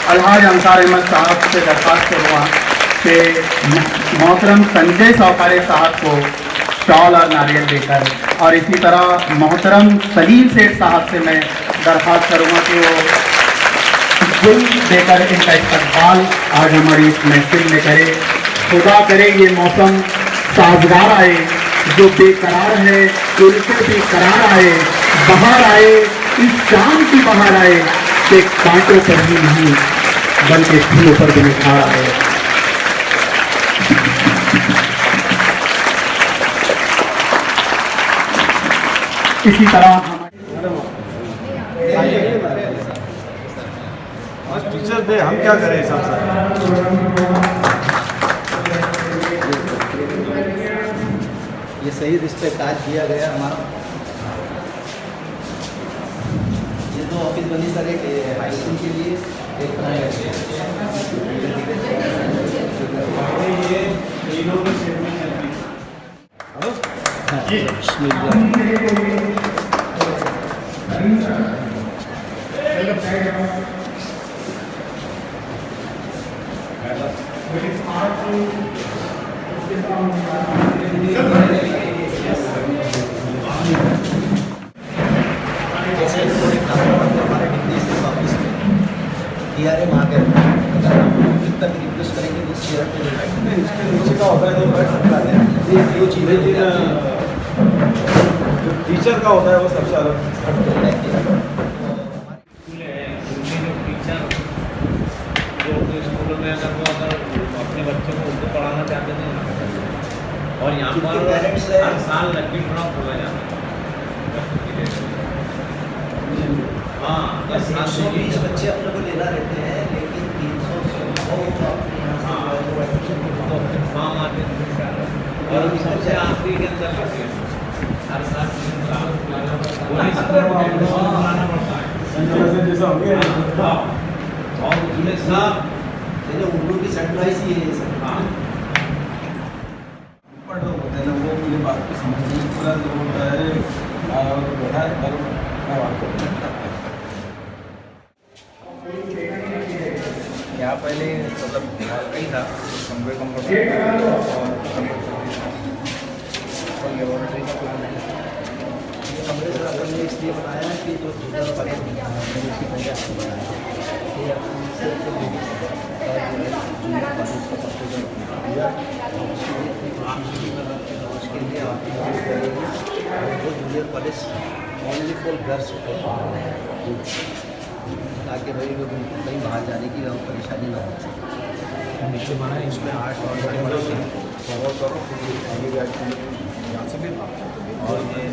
अलहाज अंसार अहमद साहब से दरख्वास्त हुआ कि मोहतरम संजय सौकारे साहब को शॉल और नारियल देकर, और इसी तरह मोहतरम सलीम सेठ साहब से मैं दरख्वास्त करूँगा कि वो गुल देकर इनका इस्तकबाल आज हमारी इस महफिल में करे। खुदा करे ये मौसम साजगार आए, जो बेकरार है उनको भी करार आए, बहार आए, इस शाम की बहार आए कि कांटों पर ही नहीं बल्कि फूलों पर भी निखार आए। इसी तरह टीचर डे हम क्या करें इस अवसर ये सही रिस्पेक्ट आज दिया गया हमारा। ये दो ऑफिस बनी सर, एक हाई स्कूल के लिए, एक DRM आ गए, तक रिक्वेस्ट करेंगे उस शेयर पे इसके नीचे का होता है नहीं बैठ सकता है। ये दो चीज़ें जो टीचर का होता है वो सबसे अलग स्कूलों में अगर वो अपने बच्चों को उर्दू पढ़ाना चाहते थे, और यहाँ पर हर साल लकी ड्रॉ खोला जाता है। हाँ, 320 बच्चे अपने को लेना रहते हैं, लेकिन 300 फॉर्म आते हैं और सबसे आखिरी के अंदर लेते हैं। हर साल बनाना पड़ता है जैसा हो गया। और उसमें सब उर्दू की सेंट्रलाइज ही है ये सब। हाँ, पढ़ रहे होते हैं ना, वो मुझे बात को समझने में पूरा जो होता है बैठा है मैं बात करता हूँ। यहाँ पहले मतलब नहीं था कंप्यूटर और लेबोरेटरी का प्लान है। ये कमरे से अपन ने इसलिए बनाया है कि जो जूनियर पढ़े उसकी पहले आपको बनाया है। ये अपन सिर्फ जूनियर कॉलेज का प्रपोजल दिया, उसके लिए आपको वो junior college only for girls ताकि भाई वो कहीं बाहर जाने की परेशानी ना हो। नीचे बना है इसमें 8 और फॉलो करो आगे जाके यहाँ से भी और ये